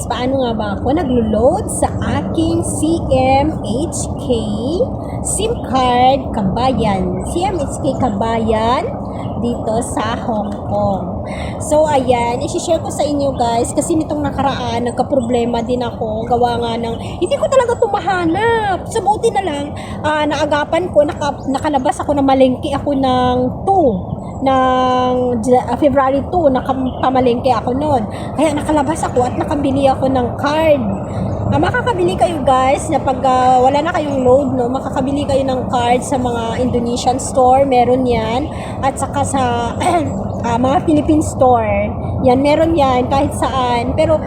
paano nga ba ako naglo-load sa aking CMHK SIM card Kabayan. CMHK Kabayan dito sa Hong Kong. So, ayan, i-share ko sa inyo guys kasi nitong nakaraan, nagka-problema din ako. Gawa nga ng, hindi ko talaga tumahanap. So, buti na lang, naagapan ko, nakalabas ako na malengke ako ng 2 ng February 2, nakapamalengke ako noon. Kaya nakalabas ako at nakabili ako ng card. Makakabili kayo guys na pag wala na kayong load, no, makakabili kayo ng card sa mga Indonesian store, meron yan. At saka sa mga Philippine store, yan, meron yan kahit saan. Pero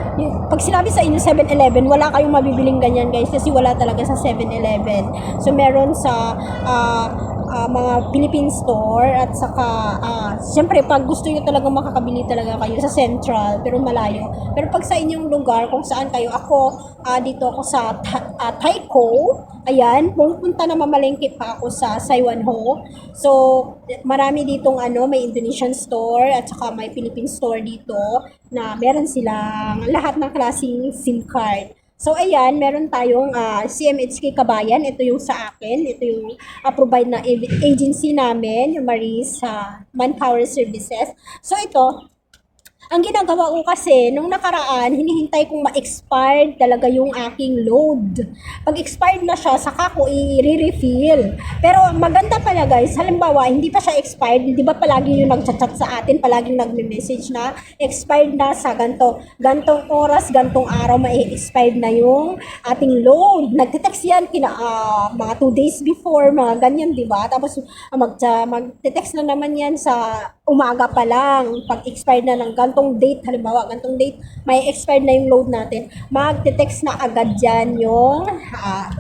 pag sinabi sa inyo 7-Eleven, wala kayong mabibiling ganyan guys kasi wala talaga sa 7-Eleven. So meron sa mga Philippine store at saka siyempre pag gusto niyo talaga makakabili talaga kayo sa Central pero malayo. Pero pag sa inyong lugar kung saan kayo, ako dito ako sa Taiko, ayan, pupunta na mamalengke pa ako sa Saiwanho. So marami ditong may Indonesian store at saka may Philippine store dito na meron silang lahat ng klaseng SIM card. So, ayan, meron tayong CMHK Kabayan. Ito yung sa akin. Ito yung provide na agency namin, yung Maris Manpower Services. So, ito, ang ginagawa ko kasi, nung nakaraan, hinihintay kong ma-expired talaga yung aking load. Pag expired na siya, saka ko i-refill. Pero maganda pala guys, halimbawa, hindi pa siya expired, di ba palagi yung nag-chat sa atin, palaging nagme-message na, expired na sa gantong oras, gantong araw, ma-expired na yung ating load. Nagte-text yan mga 2 days before, mga ganyan, di ba? Tapos mag-text na naman yan sa umaga pa lang, pag expired na ng gantong date, halimbawa, gantong date, may expired na yung load natin, magte-text na agad dyan yung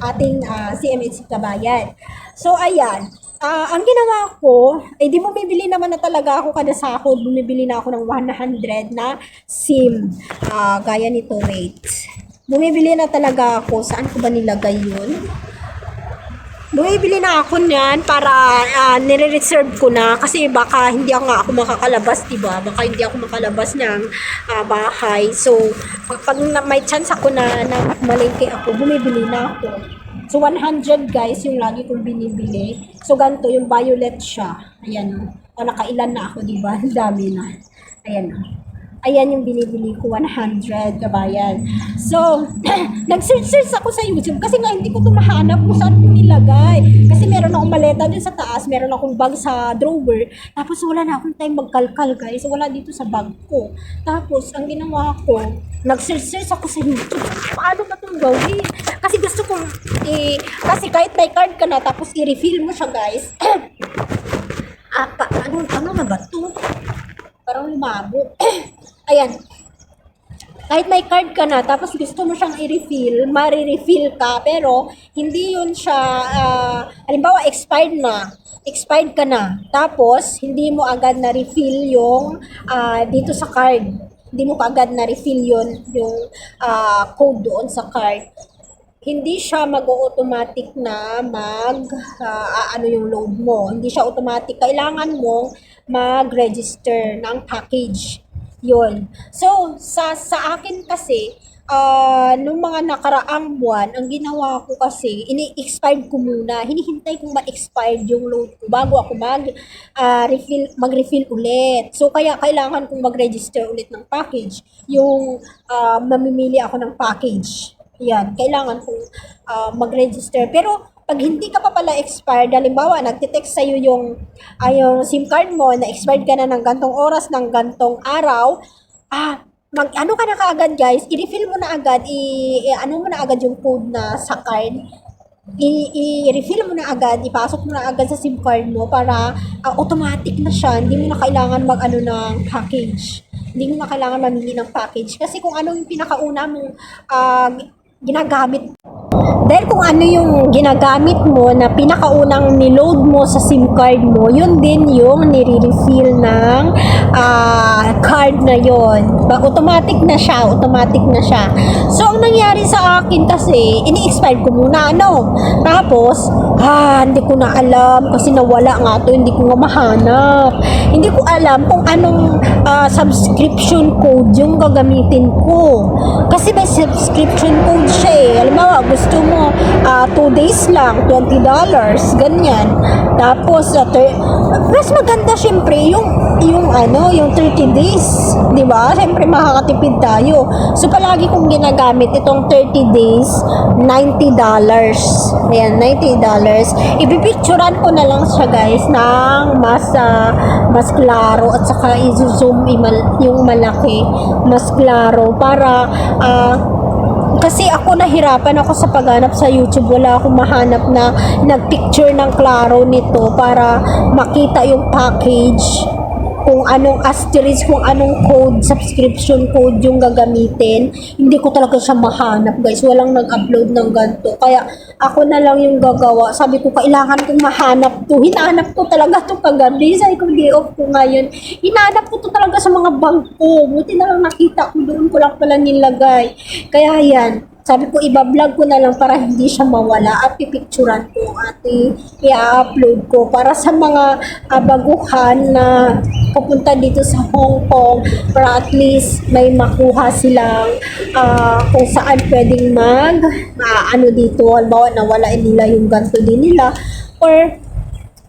ating CMHK Kabayan. So, ayan, ang ginawa ko, di bumibili naman na talaga ako kada sahod, bumibili na ako ng 100 na SIM, gaya nito, wait. Bumibili na talaga ako, saan ko ba nilagay yun? Bumibili na ako niyan para nire-reserve ko na kasi baka hindi ako makakalabas, diba? Baka hindi ako makalabas ng bahay. So, pag may chance ako na malengke ako, bumibili na ako. So, 100 guys yung lagi kong binibili. So, ganito, yung violet siya. Ayan, nakailan na ako, diba? Ang dami na. Ayan, ayan yung binibili ko, 100 Kabayan. So, nag-search ako sa YouTube kasi nga hindi ko ito mahanap kung saan ko nilagay. Kasi meron akong maleta dun sa taas, meron akong bag sa drawer, tapos wala na akong time magkalkal guys, wala dito sa bag ko. Tapos, ang ginawa ko, nag-search ako sa YouTube, paano ba itong gawin? Kasi gusto kong, kasi kahit may card ka na, tapos i-refill mo siya guys. Ano na ba ito? Parang lumabo. Ayan. Kahit may card ka na, tapos gusto mo siyang i-refill, mare-refill ka, pero hindi yun siya, halimbawa, expired ka na, tapos hindi mo agad na-refill yung dito sa card. Hindi mo agad na-refill yung code doon sa card. Hindi siya mag-automatic na yung load mo. Hindi siya automatic. Kailangan mong mag-register ng package. Yun. So, sa akin kasi, nung mga nakaraang buwan, ang ginawa ko kasi, ini-expired ko muna. Hinihintay kong ma-expired yung load ko bago ako mag-refill ulit. So, kaya kailangan kong mag-register ulit ng package. Yung mamimili ako ng package. Yan, kailangan kong mag-register. Pero, pag hindi ka pa pala expired, halimbawa, nagtitext sa'yo yung SIM card mo, na expired ka na ng gantong oras, ng gantong araw, ano ka na kaagad guys, i-refill mo na agad, ano mo na agad yung code na sa card, i-refill mo na agad, ipasok mo na agad sa SIM card mo para automatic na siya, hindi mo na kailangan mag-ano ng package. Hindi mo na kailangan mamili ng package. Kasi kung ano yung pinakauna mong ginagamit Dahil kung ano yung ginagamit mo na pinakaunang niload mo sa SIM card mo, yun din yung nire-refill ng card na yon. Automatic na siya, automatic na siya. So, ang nangyari sa akin kasi, ini-expire ko muna, Tapos, hindi ko na alam kasi nawala nga to, hindi ko nga mahanap. Hindi ko alam kung anong subscription code yung gagamitin ko. Kasi may subscription code siya eh. Halimbawa, gusto mo 2 days lang, $20, ganyan. Tapos, mas maganda syempre yung 30 days, di ba? Syempre makakatipid tayo. So, palagi kong ginagamit itong 30 days, $90. Ayan, $90. Ipipicturan ko na lang siya guys ng mas klaro at saka i-zoom yung malaki, mas klaro para kasi ako nahirapan ako sa paghanap sa YouTube, wala akong mahanap na nagpicture ng klaro nito para makita yung package, kung anong asterisk, kung anong code, subscription code yung gagamitin. Hindi ko talaga siya mahanap guys, walang nag-upload ng ganito, kaya ako na lang yung gagawa. Sabi ko, kailangan kong mahanap to. Hinanap ko talaga to kagabi. Sabi ko, day off ko ngayon. Hinanap ko to talaga sa mga bangko. Buti na lang nakita ko, doon ko lang pala nilagay. Kaya yan, sabi ko, iba-vlog ko na lang para hindi siya mawala at pipicturan ko at i-upload ko para sa mga baguhan na pupunta dito sa Hong Kong, para at least may makuha silang kung saan pwedeng dito, halimbawa nawala nila yung ganto din nila, or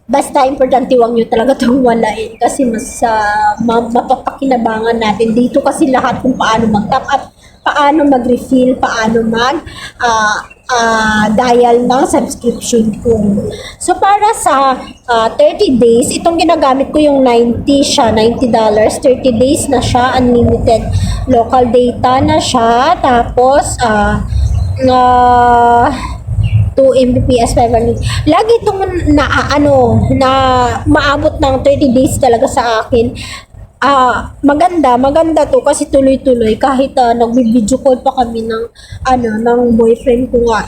basta importante wag nyo talaga itong walain kasi mas mapapakinabangan natin dito kasi lahat kung paano mag-top up, paano mag-refill, paano dial ng subscription ko. So, para sa 30 days, itong ginagamit ko yung 90 siya, $90, 30 days na siya, unlimited local data na siya, tapos 2 Mbps 500. Lagi itong na maabot ng 30 days talaga sa akin. Maganda to kasi tuloy-tuloy kahit nagbi-video call pa kami ng boyfriend ko nga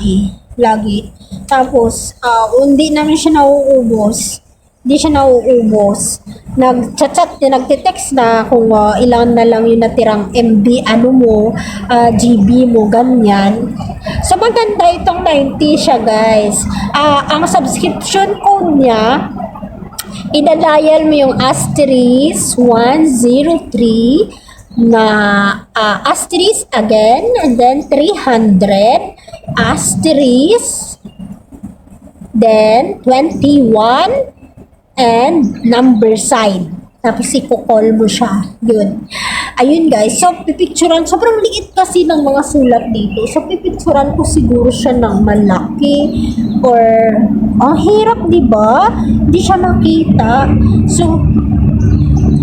lagi. Tapos hindi namin siya nauubos. Hindi siya nauubos. Nagchat-chat, nagte-text na kung ilan na lang yung natirang MB GB mo, ganyan. So maganda itong 90 siya guys. Ang subscription code niya, idadial mo yung asterisk 103 na asterisk again, and then 300 asterisk, then 21 and number sign. Tapos i-call mo siya. Yun. Ayun guys. So, pipicturan. Sobrang liit kasi ng mga sulat dito. So, pipicturan ko siguro siya ng malaki. Or, ang hirap diba? Hindi siya makita. So,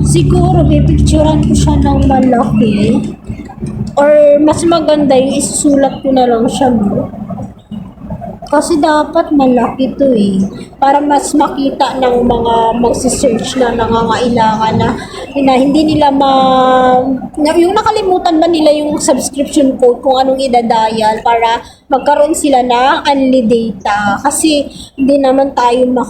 siguro pipicturan ko siya ng malaki. Or, mas maganda yung isusulat ko na lang siya mo. Kasi dapat malaki to para mas makita ng mga magsisearch na nangangailangan na hindi nila yung nakalimutan ba nila yung subscription code kung anong idadial para magkaroon sila ng unli data. Kasi hindi naman tayo na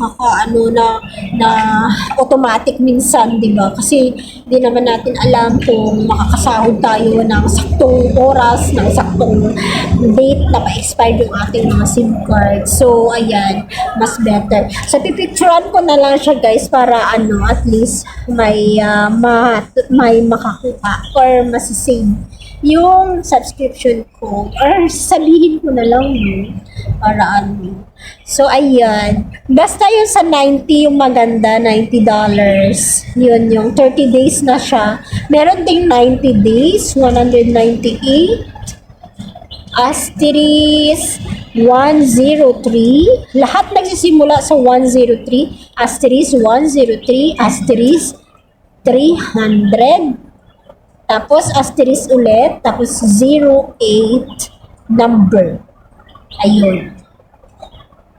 automatic minsan, di ba? Kasi hindi naman natin alam kung makakasahod tayo ng saktong oras, ng saktong date na ma-expired yung ating mga SIM card. So, ayan, mas better. So, pipicturean ko na lang siya guys para at least may makakuha or masisave yung subscription code, or sabihin ko na lang para So, ayan. Basta yun sa 90 yung maganda, $90. Yun, yung 30 days na siya. Meron ding 90 days, 198. Asterisk 103. Lahat nagsisimula sa 103. Asterisk 103. Asterisk 300. Tapos asterisk ulit. Tapos 08 number. Ayun.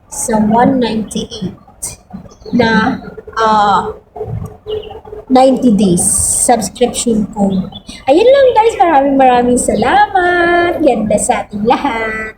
Sa 198 na 90 days subscription code. Ayun lang guys, maraming salamat. Ganda sa ating lahat.